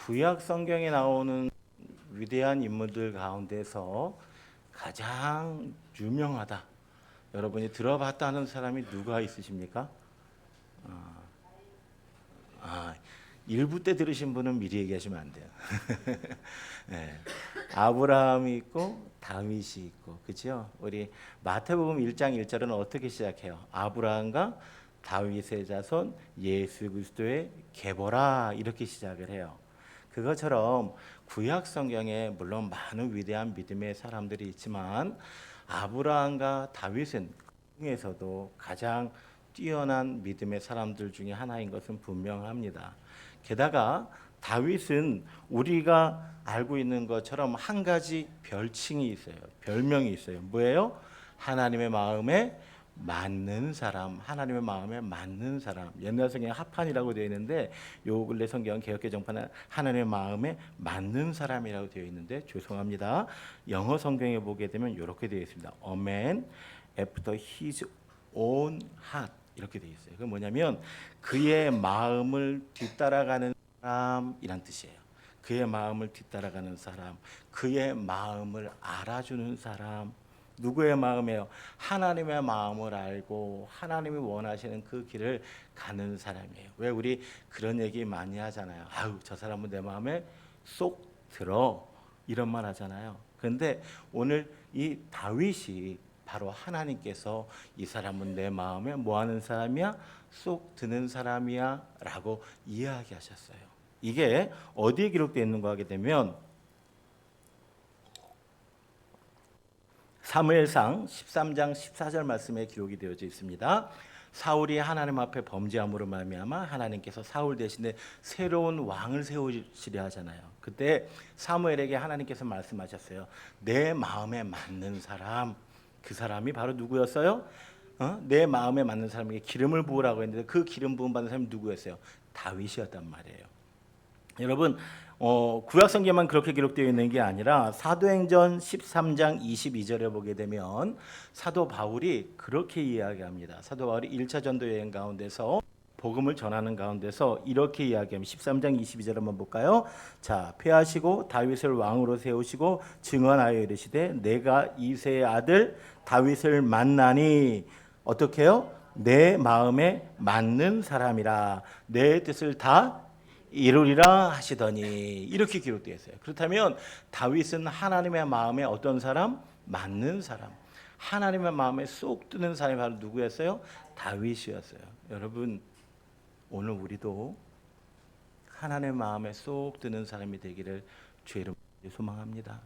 구약 성경에 나오는 위대한 인물들 가운데서 가장 유명하다, 여러분이 들어봤다 하는 사람이 누가 있으십니까? 아, 일부 때 들으신 분은 미리 얘기하시면 안 돼요. 네. 아브라함이 있고 다윗이 있고, 그죠? 우리 마태복음 1장 1절은 어떻게 시작해요? 아브라함과 다윗의 자손 예수 그리스도의 계보라, 이렇게 시작을 해요. 그것처럼 구약 성경에 물론 많은 위대한 믿음의 사람들이 있지만 아브라함과 다윗은 그 중에서도 가장 뛰어난 믿음의 사람들 중에 하나인 것은 분명합니다. 게다가 다윗은 우리가 알고 있는 것처럼 한 가지 별칭이 있어요. 별명이 있어요. 뭐예요? 하나님의 마음에 맞는 사람, 하나님의 마음에 맞는 사람. 옛날 성경에 합판이라고 되어 있는데 요 근래 성경 개역개정판은 하나님의 마음에 맞는 사람이라고 되어 있는데, 죄송합니다. 영어 성경에 보게 되면 이렇게 되어 있습니다. A man after his own heart, 이렇게 되어 있어요. 그 뭐냐면 그의 마음을 뒤따라가는 사람이란 뜻이에요. 그의 마음을 뒤따라가는 사람, 그의 마음을 알아주는 사람. 누구의 마음이에요? 하나님의 마음을 알고 하나님이 원하시는 그 길을 가는 사람이에요. 왜 우리 그런 얘기 많이 하잖아요. 아유, 저 사람은 내 마음에 쏙 들어, 이런 말 하잖아요. 그런데 오늘 이 다윗이 바로 하나님께서 이 사람은 내 마음에 뭐하는 사람이야? 쏙 드는 사람이야 라고 이야기하셨어요. 이게 어디에 기록되어 있는가 하게 되면 사무엘상 13장 14절 말씀에 기록이 되어져 있습니다. 사울이 하나님 앞에 범죄함으로 말미암아 하나님께서 사울 대신에 새로운 왕을 세우시려 하잖아요. 그때 사무엘에게 하나님께서 말씀하셨어요. 내 마음에 맞는 사람, 그 사람이 바로 누구였어요? 내 마음에 맞는 사람에게 기름을 부으라고 했는데 그 기름 부음 받는 사람이 누구였어요? 다윗이었단 말이에요. 여러분, 구약 성경만 그렇게 기록되어 있는 게 아니라 사도행전 13장 22절에 보게 되면 사도 바울이 그렇게 이야기합니다. 사도 바울이 1차 전도 여행 가운데서 복음을 전하는 가운데서 이렇게 이야기합니다. 13장 22절 한번 볼까요? 자, 폐하시고 다윗을 왕으로 세우시고 증언하여 이르시되 내가 이새의 아들 다윗을 만나니 어떻게 해요? 내 마음에 맞는 사람이라 내 뜻을 다 이루리라 하시더니, 이렇게 기록되어 있어요. 그렇다면 다윗은 하나님의 마음에 어떤 사람? 맞는 사람. 하나님의 마음에 쏙 드는 사람이 바로 누구였어요? 다윗이었어요. 여러분, 오늘 우리도 하나님의 마음에 쏙 드는 사람이 되기를 주의 이름으로 소망합니다.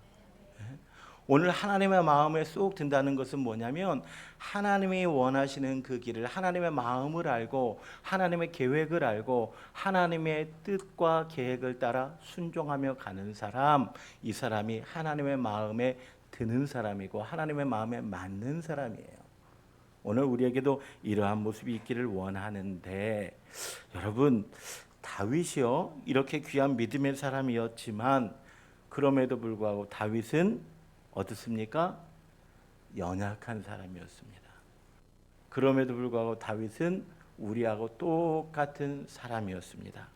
오늘 하나님의 마음에 쏙 든다는 것은 뭐냐면 하나님이 원하시는 그 길을, 하나님의 마음을 알고 하나님의 계획을 알고 하나님의 뜻과 계획을 따라 순종하며 가는 사람, 이 사람이 하나님의 마음에 드는 사람이고 하나님의 마음에 맞는 사람이에요. 오늘 우리에게도 이러한 모습이 있기를 원하는데, 여러분, 다윗이요, 이렇게 귀한 믿음의 사람이었지만 그럼에도 불구하고 다윗은 어떻습니까? 연약한 사람이었습니다. 그럼에도 불구하고 다윗은 우리하고 똑같은 사람이었습니다.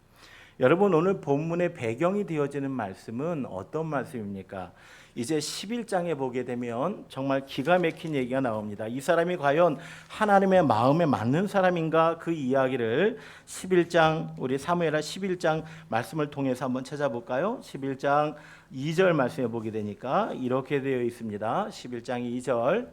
여러분, 오늘 본문의 배경이 되어지는 말씀은 어떤 말씀입니까? 이제 11장에 보게 되면 정말 기가 막힌 얘기가 나옵니다. 이 사람이 과연 하나님의 마음에 맞는 사람인가, 그 이야기를 11장, 우리 사무엘하 11장 말씀을 통해서 한번 찾아볼까요? 11장 2절 말씀에 보게 되니까 이렇게 되어 있습니다. 11장 2절.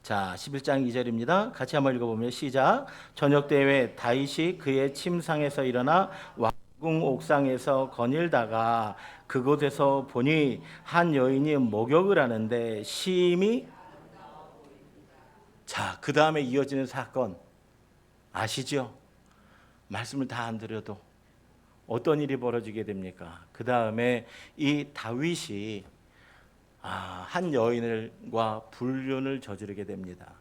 자, 11장 2절입니다. 같이 한번 읽어보면 시작. 저녁 때에 다윗이 그의 침상에서 일어나 왕궁 옥상에서 거닐다가 그곳에서 보니 한 여인이 목욕을 하는데 심히, 자, 그 다음에 이어지는 사건 아시죠? 말씀을 다 안 드려도 어떤 일이 벌어지게 됩니까? 그 다음에 이 다윗이 한 여인과 불륜을 저지르게 됩니다.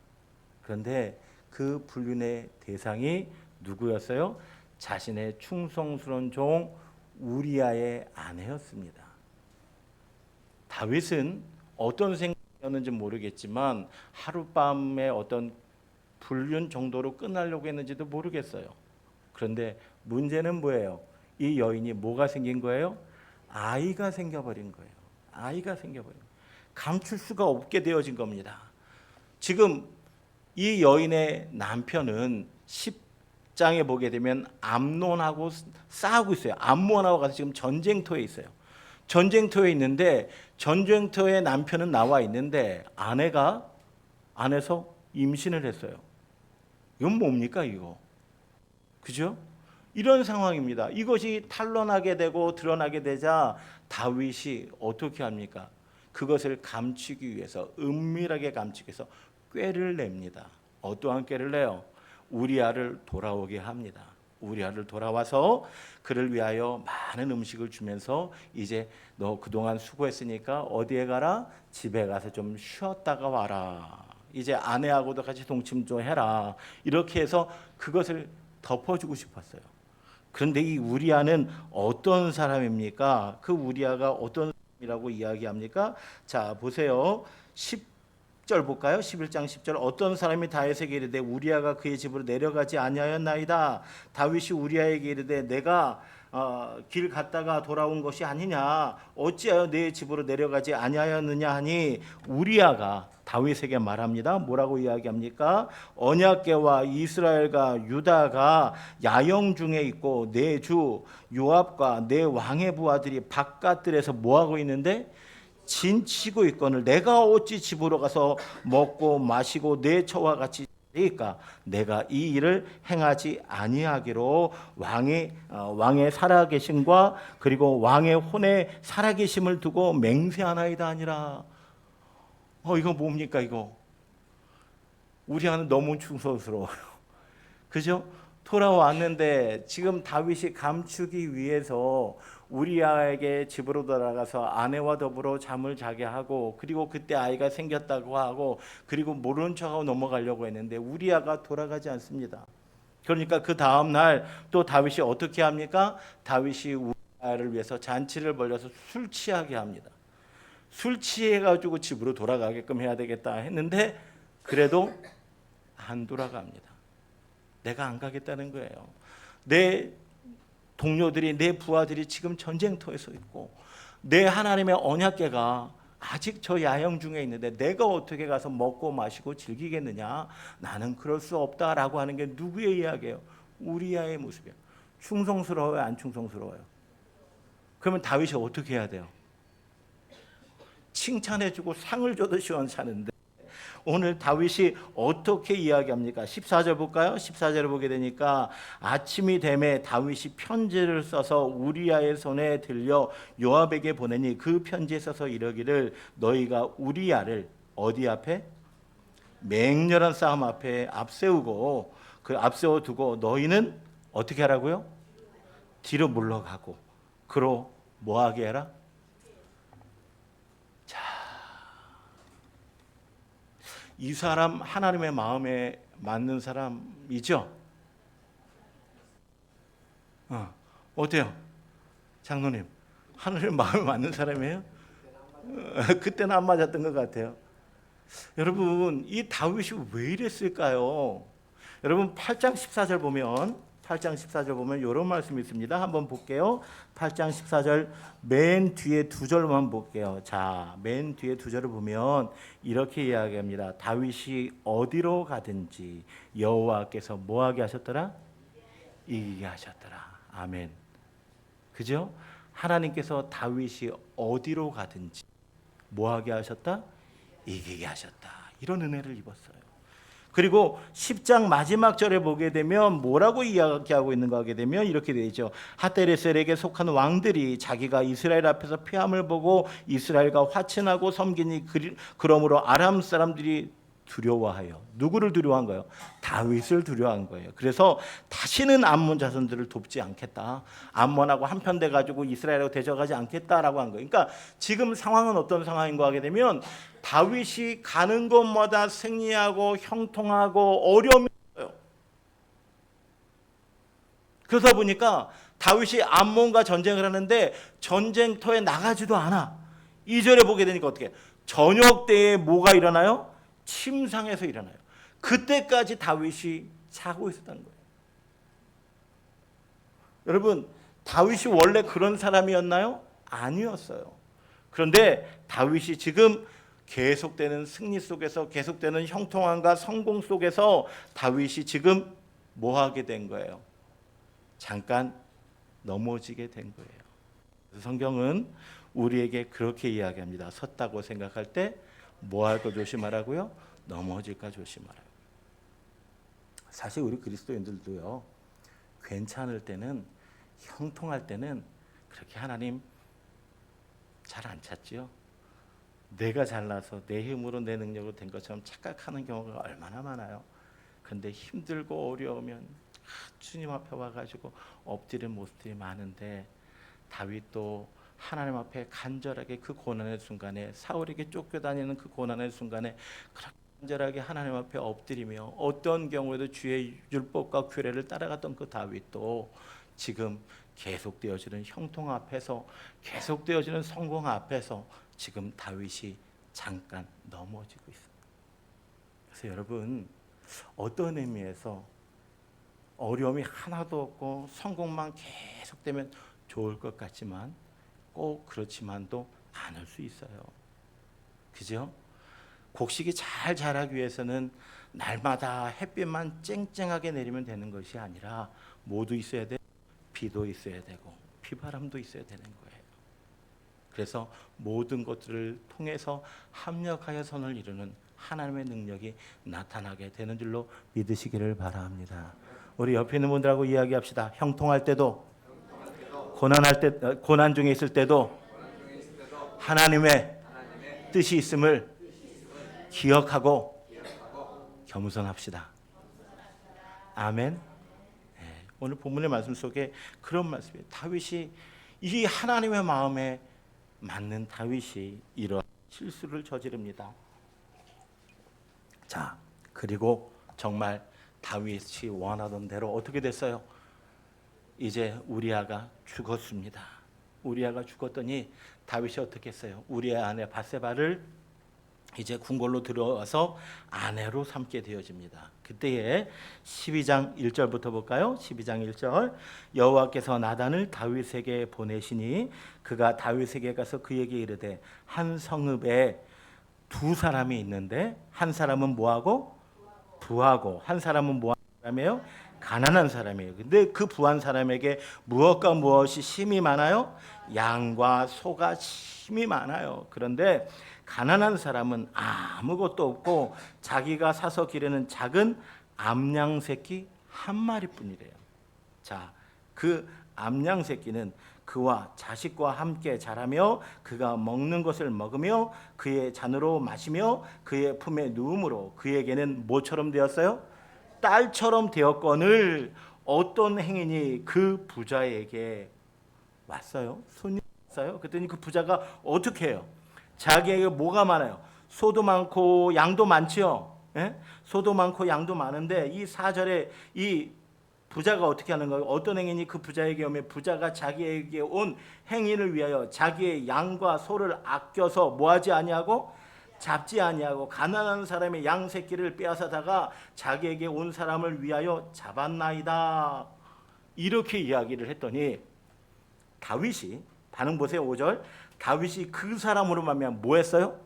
그런데 그 불륜의 대상이 누구였어요? 자신의 충성스러운 종 우리아의 아내였습니다. 다윗은 어떤 생각이었는지 모르겠지만 하룻밤에 어떤 불륜 정도로 끝나려고 했는지도 모르겠어요. 그런데 문제는 뭐예요? 이 여인이 뭐가 생긴 거예요? 아이가 생겨버린 거예요. 아이가 생겨버린 거예요. 감출 수가 없게 되어진 겁니다. 지금 이 여인의 남편은 10장에 보게 되면 암논하고 싸우고 있어요. 암몬하고 가서 지금 전쟁터에 있어요. 전쟁터에 있는데 전쟁터에 남편은 나와 있는데 안에서 임신을 했어요. 이건 뭡니까 이거? 그죠? 이런 상황입니다. 이것이 탄로나게 되고 드러나게 되자 다윗이 어떻게 합니까? 그것을 감추기 위해서 은밀하게 감추기 위해서 꾀를 냅니다. 어떠한 꾀를 내요? 우리아를 돌아오게 합니다. 우리아를 돌아와서 그를 위하여 많은 음식을 주면서 이제 너 그동안 수고했으니까 어디에 가라? 집에 가서 좀 쉬었다가 와라. 이제 아내하고도 같이 동침 좀 해라. 이렇게 해서 그것을 덮어주고 싶었어요. 그런데 이 우리아는 어떤 사람입니까? 그 우리아가 어떤 사람이라고 이야기합니까? 자, 보세요. 10절 볼까요? 11장 10절. 어떤 사람이 다윗에게 이르되 우리아가 그의 집으로 내려가지 아니하였나이다. 다윗이 우리아에게 이르되 내가 길 갔다가 돌아온 것이 아니냐, 어찌하여 내 집으로 내려가지 아니하였느냐 하니 우리아가 다윗에게 말합니다. 뭐라고 이야기합니까? 언약궤와 이스라엘과 유다가 야영 중에 있고 내 주 요압과 내 왕의 부하들이 바깥들에서 뭐하고 있는데 진치고 있거늘 내가 어찌 집으로 가서 먹고 마시고 내 처와 같이 그러니까 내가 이 일을 행하지 아니하기로 왕의 살아계심과 그리고 왕의 혼의 살아계심을 두고 맹세하나이다 아니라. 이거 뭡니까 이거? 우리아는 너무 충성스러워요. 그죠? 돌아왔는데 지금 다윗이 감추기 위해서 우리아에게 집으로 돌아가서 아내와 더불어 잠을 자게 하고 그리고 그때 아이가 생겼다고 하고 그리고 모르는 척하고 넘어가려고 했는데 우리아가 돌아가지 않습니다. 그러니까 그 다음 날 또 다윗이 어떻게 합니까? 다윗이 우리아를 위해서 잔치를 벌여서 술 취하게 합니다. 술 취해가지고 집으로 돌아가게끔 해야 되겠다 했는데 그래도 안 돌아갑니다. 내가 안 가겠다는 거예요. 내 동료들이 내 부하들이 지금 전쟁터에 서 있고 내 하나님의 언약궤가 아직 저 야영 중에 있는데 내가 어떻게 가서 먹고 마시고 즐기겠느냐? 나는 그럴 수 없다라고 하는 게 누구의 이야기예요? 우리아의 모습이에요. 충성스러워요? 안 충성스러워요? 그러면 다윗이 어떻게 해야 돼요? 칭찬해주고 상을 줘도 시원찮은데 오늘 다윗이 어떻게 이야기합니까? 14절 볼까요? 14절을 보게 되니까 아침이 되매 다윗이 편지를 써서 우리아의 손에 들려 요압에게 보내니 그 편지에 써서 이러기를 너희가 우리아를 어디 앞에? 맹렬한 싸움 앞에 앞세우고 그 앞세워 두고 너희는 어떻게 하라고요? 뒤로 물러가고 그로 뭐하게 해라? 이 사람 하나님의 마음에 맞는 사람이죠? 어때요? 장로님 하나님의 마음에 맞는 사람이에요? 그때는 안 맞았던 것 같아요. 여러분 이 다윗이 왜 이랬을까요? 여러분 8장 14절 보면 이런 말씀이 있습니다. 한번 볼게요. 8장 14절 맨 뒤에 두 절만 볼게요. 자, 맨 뒤에 두 절을 보면 이렇게 이야기합니다. 다윗이 어디로 가든지 여호와께서 뭐하게 하셨더라? 이기게 하셨더라. 아멘. 그죠? 하나님께서 다윗이 어디로 가든지 뭐하게 하셨다? 이기게 하셨다. 이런 은혜를 입었어요. 그리고 10장 마지막 절에 보게 되면 뭐라고 이야기하고 있는가 하게 되면 이렇게 되죠. 하데레셀에게 속한 왕들이 자기가 이스라엘 앞에서 피함을 보고 이스라엘과 화친하고 섬기니 그러므로 아람 사람들이 두려워하여 누구를 두려워한 거예요? 다윗을 두려워한 거예요. 그래서 다시는 암몬 자손들을 돕지 않겠다. 암몬하고 한편돼 가지고 이스라엘하고 대적하지 않겠다라고 한 거예요. 그러니까 지금 상황은 어떤 상황인가 하게 되면 다윗이 가는 곳마다 승리하고 형통하고 어려움이 있어요. 그러다 보니까 다윗이 암몬과 전쟁을 하는데 전쟁터에 나가지도 않아. 2절에 보게 되니까 어떻게? 저녁 때에 뭐가 일어나요? 침상에서 일어나요. 그때까지 다윗이 자고 있었다는 거예요. 여러분 다윗이 원래 그런 사람이었나요? 아니었어요. 그런데 다윗이 지금 계속되는 승리 속에서, 계속되는 형통함과 성공 속에서 다윗이 지금 뭐 하게 된 거예요? 잠깐 넘어지게 된 거예요. 그래서 성경은 우리에게 그렇게 이야기합니다. 섰다고 생각할 때 뭐 할 거 조심하라고요? 넘어질까 조심하라고. 사실 우리 그리스도인들도요, 괜찮을 때는, 형통할 때는 그렇게 하나님 잘 안 찾지요. 내가 잘나서 내 힘으로 내 능력으로 된 것처럼 착각하는 경우가 얼마나 많아요. 그런데 힘들고 어려우면 주님 앞에 와가지고 엎드리는 모습들이 많은데, 다윗도 하나님 앞에 간절하게 그 고난의 순간에, 사울에게 쫓겨다니는 그 고난의 순간에 그렇게 간절하게 하나님 앞에 엎드리며 어떤 경우에도 주의 율법과 규례를 따라갔던 그 다윗도 지금 계속되어지는 형통 앞에서, 계속되어지는 성공 앞에서 지금 다윗이 잠깐 넘어지고 있습니다. 그래서 여러분, 어떤 의미에서 어려움이 하나도 없고 성공만 계속되면 좋을 것 같지만 꼭 그렇지만도 않을 수 있어요. 그죠? 곡식이 잘 자라기 위해서는 날마다 햇빛만 쨍쨍하게 내리면 되는 것이 아니라 뭐도 있어야 돼? 비도 있어야 되고 비바람도 있어야 되는 거예요. 그래서 모든 것들을 통해서 합력하여 선을 이루는 하나님의 능력이 나타나게 되는 줄로 믿으시기를 바랍니다. 우리 옆에 있는 분들하고 이야기합시다. 형통할 때도, 고난 중에 있을 때도 하나님의 뜻이 있음을 기억하고 겸손합시다. 아멘. 네, 오늘 본문의 말씀 속에 그런 말씀이에요. 다윗이, 이 하나님의 마음에 맞는 다윗이 이런 실수를 저지릅니다. 자, 그리고 정말 다윗이 원하던 대로 어떻게 됐어요? 이제 우리아가 죽었습니다. 우리아가 죽었더니 다윗이 어떻게 했어요? 우리아 아내 밧세바를 이제 궁궐로 들어와서 아내로 삼게 되어집니다. 그때에 12장 1절부터 볼까요? 12장 1절. 여호와께서 나단을 다윗에게 보내시니 그가 다윗에게 가서 그에게 이르되, 한 성읍에 두 사람이 있는데 한 사람은 뭐하고? 부하고, 한 사람은 뭐하는 사람이에요? 가난한 사람이에요. 근데 그 부한 사람에게 무엇과 무엇이 심이 많아요? 양과 소가 심이 많아요. 그런데 가난한 사람은 아무것도 없고 자기가 사서 기르는 작은 암양 새끼 한 마리뿐이래요. 자, 그 암양 새끼는 그와 자식과 함께 자라며 그가 먹는 것을 먹으며 그의 잔으로 마시며 그의 품에 누움으로 그에게는 뭐처럼 되었어요? 딸처럼 되었거늘 어떤 행인이 그 부자에게 왔어요. 손님 왔어요. 그랬더니 그 부자가 어떻게 해요? 자기에게 뭐가 많아요? 소도 많고 양도 많지요. 예? 소도 많고 양도 많은데 이 4절에 이 부자가 어떻게 하는 거예요? 어떤 행인이 그 부자에게 오면 부자가 자기에게 온 행인을 위하여 자기의 양과 소를 아껴서 뭐하지 아니하고 잡지 아니하고 가난한 사람의 양 새끼를 빼앗아다가 자기에게 온 사람을 위하여 잡았나이다. 이렇게 이야기를 했더니 다윗이, 반응 보세요. 5절. 다윗이 그 사람으로 말미암아 뭐 했어요?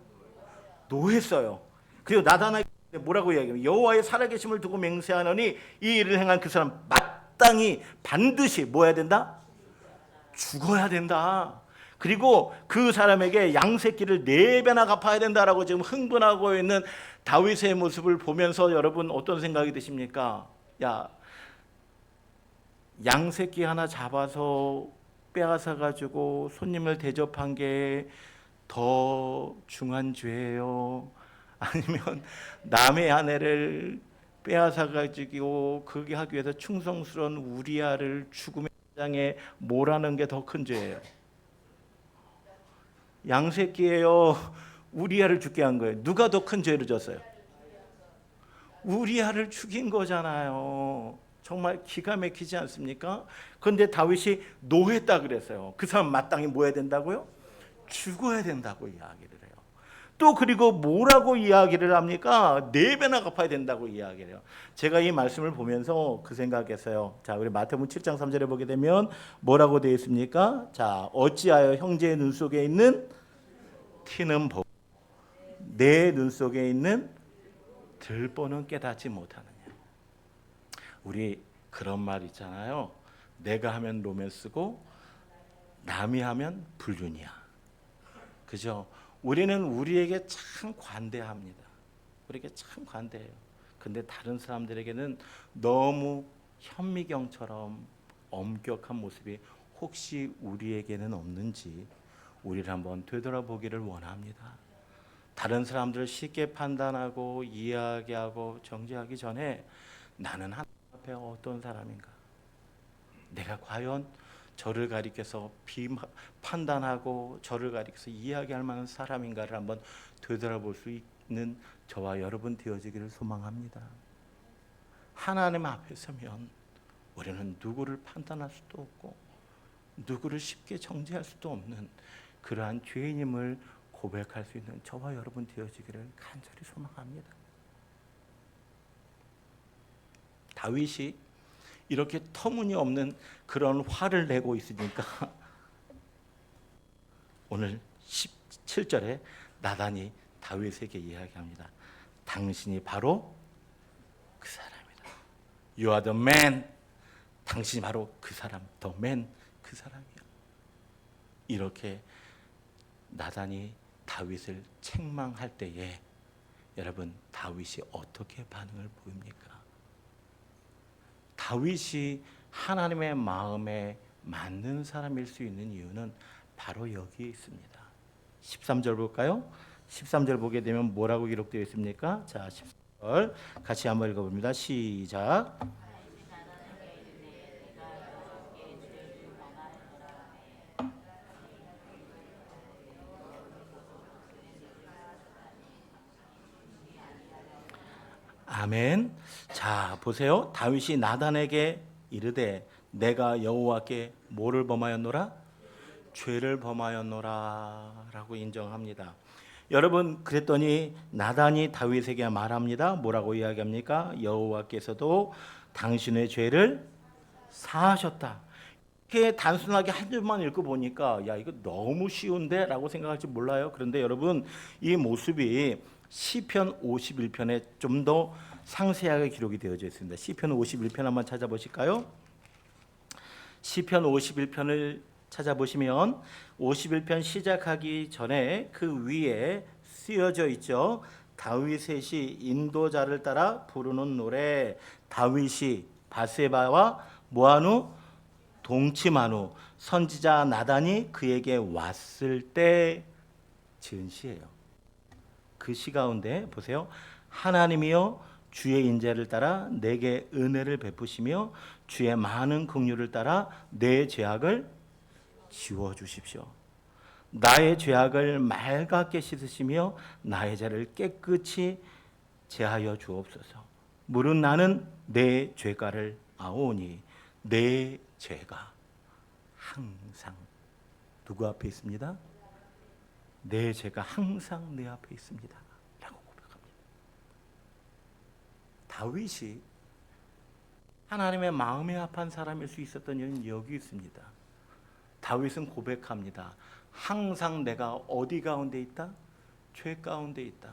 노했어요. 그리고 나단에게 뭐라고 이야기해요? 여호와의 살아계심을 두고 맹세하노니 이 일을 행한 그 사람 마땅히 반드시 뭐 해야 된다? 죽어야 된다. 그리고 그 사람에게 양 새끼를 4배나 갚아야 된다라고 지금 흥분하고 있는 다윗의 모습을 보면서 여러분 어떤 생각이 드십니까? 야, 양 새끼 하나 잡아서 빼앗아 가지고 손님을 대접한 게 더 중한 죄예요? 아니면 남의 아내를 빼앗아 가지고 그게 하기 위해서 충성스러운 우리아를 죽음의 장에 몰아넣은 게 더 큰 죄예요? 양새끼예요? 우리아를 죽게 한 거예요? 누가 더 큰 죄를 졌어요? 우리아를 죽인 거잖아요. 정말 기가 막히지 않습니까? 그런데 다윗이 노했다 그랬어요. 그 사람 마땅히 뭐 해야 된다고요? 죽어야 된다고 이야기를 해요. 또 그리고 뭐라고 이야기를 합니까? 4배나 갚아야 된다고 이야기를 해요. 제가 이 말씀을 보면서 그 생각했어요. 자, 우리 마태복음 7장 3절에 보게 되면 뭐라고 되어 있습니까? 자, 어찌하여 형제의 눈 속에 있는 티는 보고 내 눈 속에 있는 들보는 깨닫지 못하느냐. 우리 그런 말 있잖아요. 내가 하면 로맨스고 남이 하면 불륜이야. 그죠? 우리는 우리에게 참 관대합니다. 우리에게 참 관대해요. 근데 다른 사람들에게는 너무 현미경처럼 엄격한 모습이 혹시 우리에게는 없는지 우리를 한번 되돌아보기를 원합니다. 다른 사람들을 쉽게 판단하고 이야기하고 정죄하기 전에 나는 하나님 앞에 어떤 사람인가? 내가 과연 저를 가리켜서 판단하고 저를 가리켜서 이야기할 만한 사람인가를 한번 되돌아볼 수 있는 저와 여러분 되어지기를 소망합니다. 하나님 앞에 서면 우리는 누구를 판단할 수도 없고 누구를 쉽게 정죄할 수도 없는 그러한 죄인임을 고백할 수 있는 저와 여러분 되어지기를 간절히 소망합니다. 다윗이 이렇게 터무니없는 그런 화를 내고 있으니까 오늘 17절에 나단이 다윗에게 이야기합니다. 당신이 바로 그 사람이다. You are the man. 당신이 바로 그 사람, the man, 그 사람이야. 이렇게 나단이 다윗을 책망할 때에 여러분 다윗이 어떻게 반응을 보입니까? 다윗이 하나님의 마음에 맞는 사람일 수 있는 이유는 바로 여기에 있습니다. 13절 볼까요? 13절 보게 되면 뭐라고 기록되어 있습니까? 자, 13절 같이 한번 읽어봅니다. 시작. 아멘. 자, 보세요. 다윗이 나단에게 이르되 내가 여호와께 뭐를 범하였노라? 죄를 범하였노라 라고 인정합니다. 여러분, 그랬더니 나단이 다윗에게 말합니다. 뭐라고 이야기합니까? 여호와께서도 당신의 죄를 사하셨다. 이렇게 단순하게 한 줄만 읽고 보니까 야, 이거 너무 쉬운데 라고 생각할지 몰라요. 그런데 여러분, 이 모습이 시편 51편에 좀 더 상세하게 기록이 되어져 있습니다. 시편 51편 한번 찾아보실까요? 시편 51편을 찾아보시면 51편 시작하기 전에 그 위에 쓰여져 있죠. 다윗의 인도자를 따라 부르는 노래. 다윗이 바세바와 뭐한 후 동침한 후 선지자 나단이 그에게 왔을 때 지은 시예요. 그 시 가운데 보세요. 하나님이여 주의 인자를 따라 내게 은혜를 베푸시며 주의 많은 긍휼을 따라 내 죄악을 지워 주십시오. 나의 죄악을 맑게 씻으시며 나의 죄를 깨끗이 제하여 주옵소서. 물은 나는 내 죄가를 아오니 내 죄가 항상 누구 앞에 있습니다? 내 죄가 항상 내 앞에 있습니다 라고 고백합니다. 다윗이 하나님의 마음에 합한 사람일 수 있었던 이유는 여기 있습니다. 다윗은 고백합니다. 항상 내가 어디 가운데 있다? 죄 가운데 있다.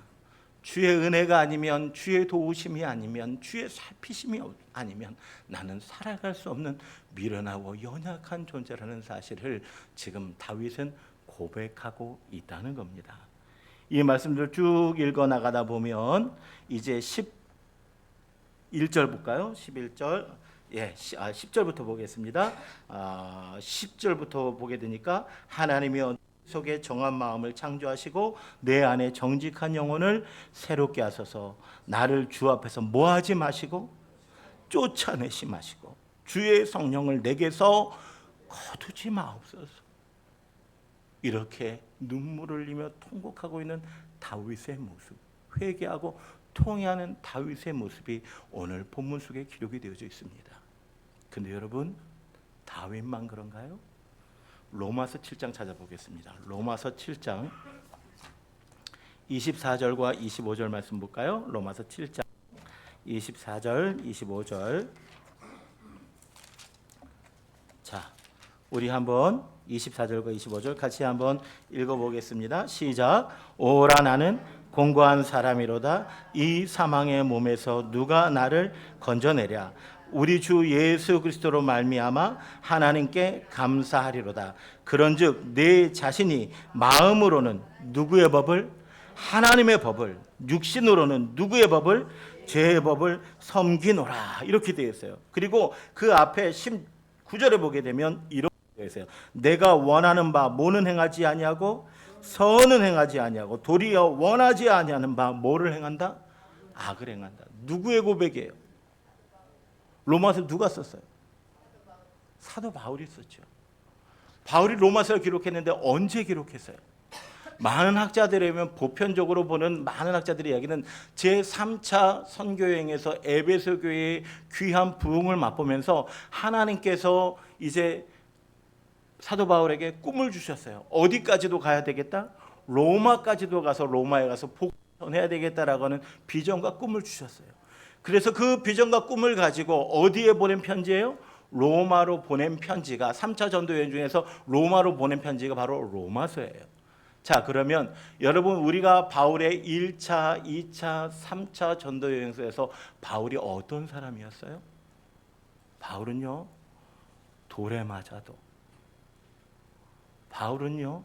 주의 은혜가 아니면, 주의 도우심이 아니면, 주의 살피심이 아니면 나는 살아갈 수 없는 미련하고 연약한 존재라는 사실을 지금 다윗은 고백하고 있다는 겁니다. 이 말씀들 쭉 읽어 나가다 보면 이제 11절 볼까요? 11절. 10절부터 보겠습니다. 10절부터 보게 되니까 하나님이 속에 정한 마음을 창조하시고 내 안에 정직한 영혼을 새롭게 하소서. 나를 주 앞에서 뭐하지 마시고 쫓아내시 마시고 주의 성령을 내게서 거두지 마옵소서. 이렇게 눈물을 흘리며 통곡하고 있는 다윗의 모습, 회개하고 통회하는 다윗의 모습이 오늘 본문 속에 기록이 되어져 있습니다. 근데 여러분, 다윗만 그런가요? 로마서 7장 찾아보겠습니다. 로마서 7장 24절과 25절 말씀 볼까요? 로마서 7장 24절, 25절. 자, 우리 한번 24절과 25절 같이 한번 읽어보겠습니다. 시작. 오라 나는 공고한 사람이로다. 이 사망의 몸에서 누가 나를 건져내랴. 우리 주 예수 그리스도로 말미암아 하나님께 감사하리로다. 그런즉 내 자신이 마음으로는 누구의 법을? 하나님의 법을, 육신으로는 누구의 법을? 죄의 법을 섬기노라. 이렇게 되어 있어요. 그리고 그 앞에 19절에 보게 되면 이렇게 되어 있어요. 내가 원하는 바 뭐는 행하지 아니하고 선은 행하지 아니하고 도리어 원하지 아니하는 바 뭐를 행한다? 악을 행한다. 누구의 고백이에요? 로마서 누가 썼어요? 사도 바울이 썼죠. 바울이 로마서를 기록했는데 언제 기록했어요? 많은 학자들에 의하면 보편적으로 보는 많은 학자들의 이야기는 제3차 선교여행에서 에베소 교회의 귀한 부흥을 맛보면서 하나님께서 이제 사도 바울에게 꿈을 주셨어요. 어디까지도 가야 되겠다? 로마까지도 가서 로마에 가서 복음을 전해야 되겠다라고 하는 비전과 꿈을 주셨어요. 그래서 그 비전과 꿈을 가지고 어디에 보낸 편지예요? 로마로 보낸 편지가 3차 전도 여행 중에서 로마로 보낸 편지가 바로 로마서예요. 자, 그러면 여러분 우리가 바울의 1차, 2차, 3차 전도 여행서에서 바울이 어떤 사람이었어요? 바울은요, 돌에 맞아도, 바울은요,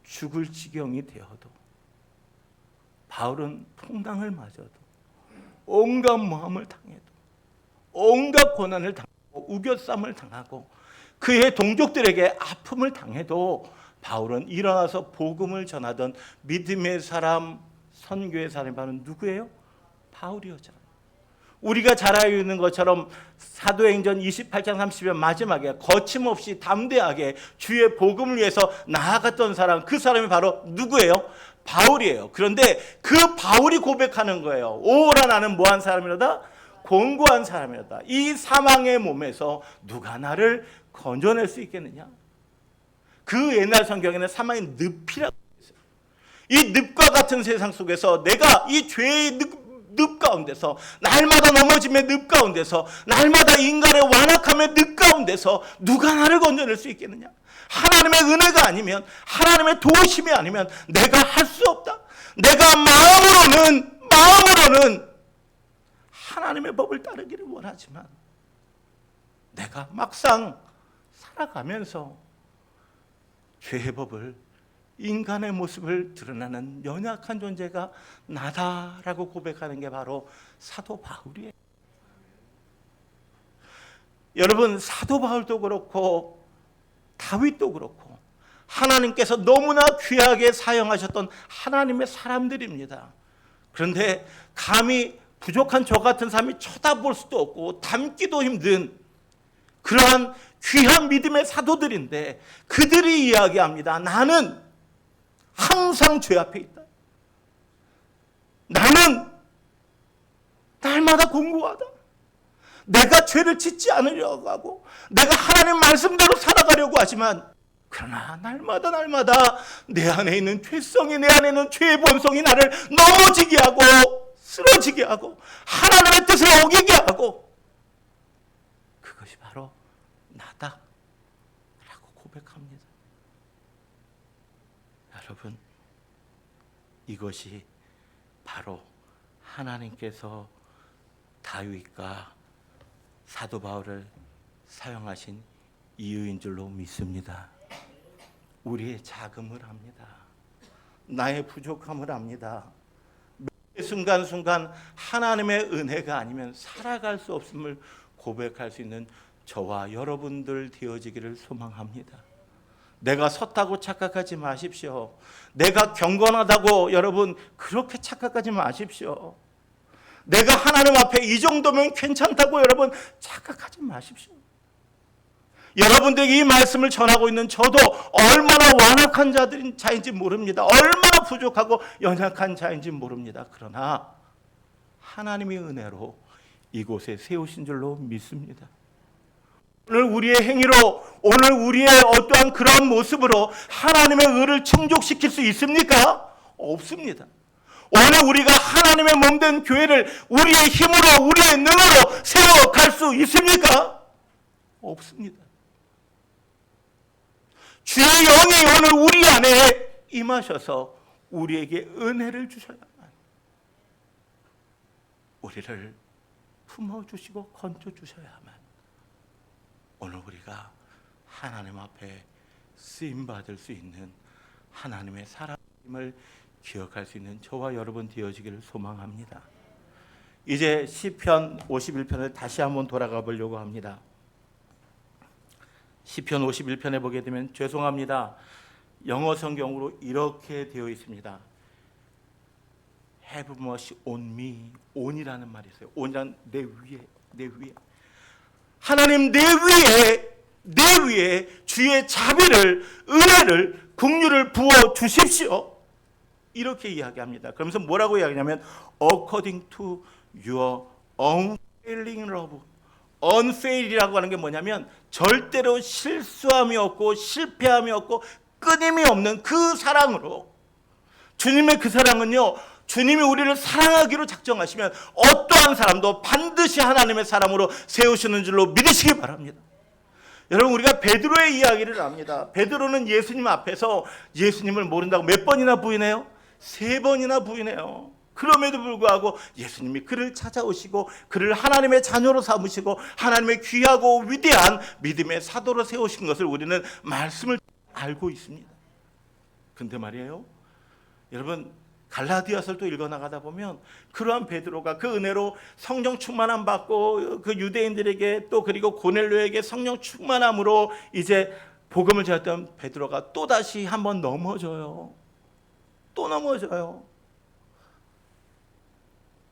죽을 지경이 되어도, 바울은 풍당을 맞아도, 온갖 모함을 당해도, 온갖 고난을 당하고 우겨쌈을 당하고 그의 동족들에게 아픔을 당해도 바울은 일어나서 복음을 전하던 믿음의 사람, 선교의 사람이 바로 누구예요? 바울이었잖아요. 우리가 잘 알고 있는 것처럼 사도행전 28장 30절 마지막에 거침없이 담대하게 주의 복음을 위해서 나아갔던 사람, 그 사람이 바로 누구예요? 바울이에요. 그런데 그 바울이 고백하는 거예요. 오라 나는 뭐한 사람이로다? 공고한 사람이로다. 이 사망의 몸에서 누가 나를 건져낼 수 있겠느냐? 그 옛날 성경에는 사망의 늪이라고 했어요. 이 늪과 같은 세상 속에서 내가 이 죄의 늪 가운데서, 날마다 넘어짐의 늪 가운데서, 날마다 인간의 완악함의 늪 가운데서 누가 나를 건져낼 수 있겠느냐? 하나님의 은혜가 아니면, 하나님의 도우심이 아니면 내가 할 수 없다. 내가 마음으로는 하나님의 법을 따르기를 원하지만 내가 막상 살아가면서 죄의 법을, 인간의 모습을 드러나는 연약한 존재가 나다라고 고백하는 게 바로 사도 바울이에요. 여러분, 사도 바울도 그렇고 다윗도 그렇고 하나님께서 너무나 귀하게 사용하셨던 하나님의 사람들입니다. 그런데 감히 부족한 저 같은 사람이 쳐다볼 수도 없고 담기도 힘든 그러한 귀한 믿음의 사도들인데 그들이 이야기합니다. 나는 항상 죄 앞에 있다. 나는 날마다 공고하다. 내가 죄를 짓지 않으려고 하고 내가 하나님 말씀대로 살아가려고 하지만 그러나 날마다 내 안에 있는 죄성이, 내 안에 있는 죄의 본성이 나를 넘어지게 하고 쓰러지게 하고 하나님의 뜻을 어기게 하고 그것이 바로 나다 라고 고백합니다. 여러분, 이것이 바로 하나님께서 다윗과 사도 바울을 사용하신 이유인 줄로 믿습니다. 우리의 자금을 압니다. 나의 부족함을 압니다. 순간순간 하나님의 은혜가 아니면 살아갈 수 없음을 고백할 수 있는 저와 여러분들 되어지기를 소망합니다. 내가 섰다고 착각하지 마십시오. 내가 경건하다고 여러분 그렇게 착각하지 마십시오. 내가 하나님 앞에 이 정도면 괜찮다고 여러분 착각하지 마십시오. 여러분들에게 이 말씀을 전하고 있는 저도 얼마나 완악한 자인지 모릅니다. 얼마나 부족하고 연약한 자인지 모릅니다. 그러나 하나님의 은혜로 이곳에 세우신 줄로 믿습니다. 오늘 우리의 행위로, 오늘 우리의 어떠한 그런 모습으로 하나님의 의를 충족시킬 수 있습니까? 없습니다. 오늘 우리가 하나님의 몸된 교회를 우리의 힘으로 우리의 능으로 세워갈 수 있습니까? 없습니다. 주의 영이 오늘 우리 안에 임하셔서 우리에게 은혜를 주셔야만 우리를 품어주시고 건져주셔야만 오늘 우리가 하나님 앞에 쓰임받을 수 있는 하나님의 사람임을 기억할 수 있는 저와 여러분 되어지기를 소망합니다. 이제 시편 51편을 다시 한번 돌아가 보려고 합니다. 시편 51편에 보게 되면 죄송합니다. 영어 성경으로 이렇게 되어 있습니다. Have mercy on me. on이라는 말이 있어요. on이란 내 위에. 하나님 내 위에 주의 자비를, 은혜를, 긍휼을 부어 주십시오. 이렇게 이야기합니다. 그러면서 뭐라고 이야기하냐면 according to your unfailing love. unfail이라고 하는 게 뭐냐면 절대로 실수함이 없고 실패함이 없고 끊임이 없는 그 사랑으로. 주님의 그 사랑은요, 주님이 우리를 사랑하기로 작정하시면 어떠한 사람도 반드시 하나님의 사람으로 세우시는 줄로 믿으시기 바랍니다. 여러분, 우리가 베드로의 이야기를 압니다. 베드로는 예수님 앞에서 예수님을 모른다고 몇 번이나 부인해요? 3번이나 부인해요. 그럼에도 불구하고 예수님이 그를 찾아오시고 그를 하나님의 자녀로 삼으시고 하나님의 귀하고 위대한 믿음의 사도로 세우신 것을 우리는 말씀을 알고 있습니다. 근데 말이에요, 여러분, 갈라디아서를 또 읽어나가다 보면 그러한 베드로가 그 은혜로 성령 충만함 받고 그 유대인들에게 또 그리고 고넬료에게 성령 충만함으로 이제 복음을 전했던 베드로가 또다시 한번 넘어져요. 또 넘어져요.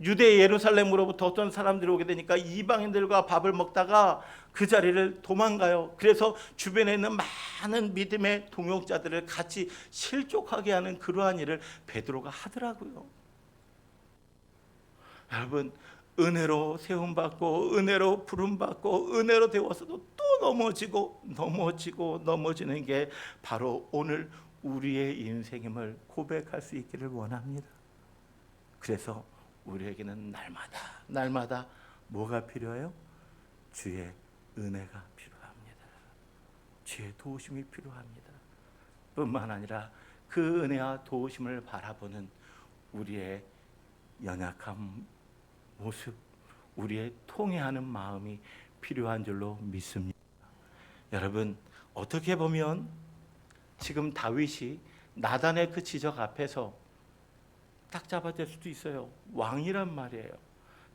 유대 예루살렘으로부터 어떤 사람들이 오게 되니까 이방인들과 밥을 먹다가 그 자리를 도망가요. 그래서 주변에 있는 많은 믿음의 동역자들을 같이 실족하게 하는 그러한 일을 베드로가 하더라고요. 여러분, 은혜로 세움받고 은혜로 부름받고 은혜로 되어서도 또 넘어지는 게 바로 오늘 우리의 인생임을 고백할 수 있기를 원합니다. 그래서 우리에게는 날마다 뭐가 필요해요? 주의 은혜가 필요합니다. 주의 도우심이 필요합니다. 뿐만 아니라 그 은혜와 도우심을 바라보는 우리의 연약한 모습, 우리의 통회하는 마음이 필요한 줄로 믿습니다. 여러분, 어떻게 보면 지금 다윗이 나단의 그 지적 앞에서 딱 잡아댈 수도 있어요. 왕이란 말이에요.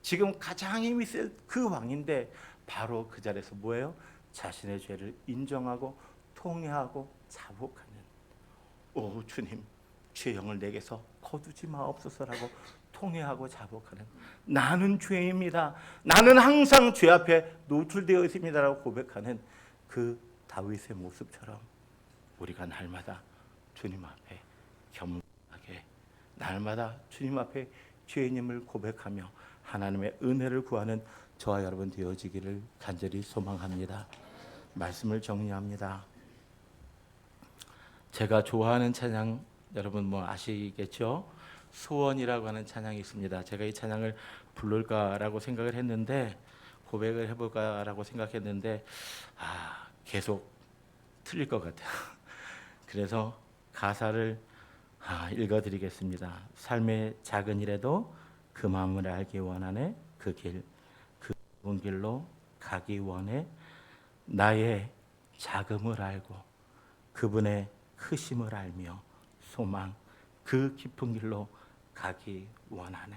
지금 가장 힘이 센 그 왕인데 바로 그 자리에서 뭐예요? 자신의 죄를 인정하고 통회하고 자복하는, 오 주님, 주의 영을 내게서 거두지 마옵소서라고 통회하고 자복하는, 나는 죄입니다, 나는 항상 죄 앞에 노출되어 있습니다라고 고백하는 그 다윗의 모습처럼 우리가 날마다 주님 앞에 겸손하게, 날마다 주님 앞에 죄인임을 고백하며 하나님의 은혜를 구하는 저와 여러분 되어지기를 간절히 소망합니다. 말씀을 정리합니다. 제가 좋아하는 찬양 여러분 뭐 아시겠죠? 소원이라고 하는 찬양이 있습니다. 제가 이 찬양을 부를까라고 생각을 했는데, 고백을 해볼까라고 생각했는데 계속 틀릴 것 같아요. 그래서 가사를 읽어드리겠습니다. 삶의 작은 일에도 그 마음을 알기 원하네. 그 길, 그 좋은 길로 가기 원해. 나의 작음을 알고 그분의 크심을 알며 소망, 그 깊은 길로 가기 원하네.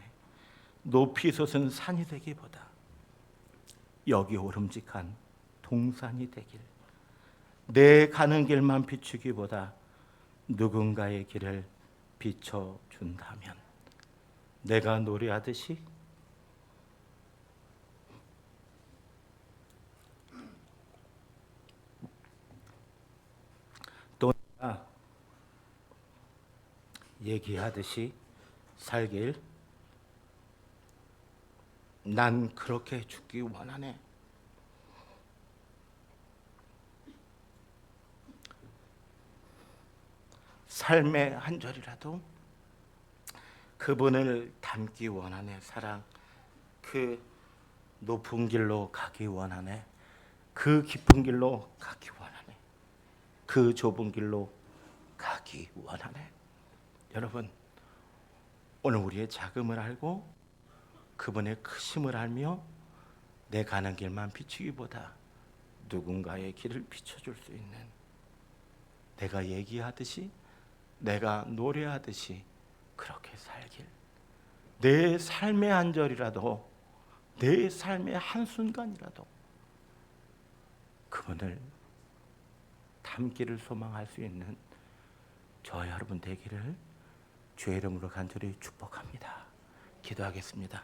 높이 솟은 산이 되기보다 여기 오름직한 동산이 되길, 내 가는 길만 비추기보다 누군가의 길을 비춰준다면 내가 노래하듯이 또 내가 얘기하듯이 살길, 난 그렇게 죽기 원하네. 삶의 한 절이라도 그 그분을 닮기 원하네. 사랑. 그 높은 길로 가기 원하네. 그 깊은 길로 가기 원하네. 그 좁은 길로 가기 원하네. 여러분, 오늘 우리의 작음을 알고 그분의 크심을 알며 내 가는 길만 비추기보다 누군가의 길을 비춰줄 수 있는, 내가 얘기하듯이, 내가 노래하듯이 그렇게 살길, 내 삶의 한 절이라도, 내 삶의 한순간이라도 그분을 닮기를 소망할 수 있는 저와 여러분 되기를 주의 이름으로 간절히 축복합니다. 기도하겠습니다.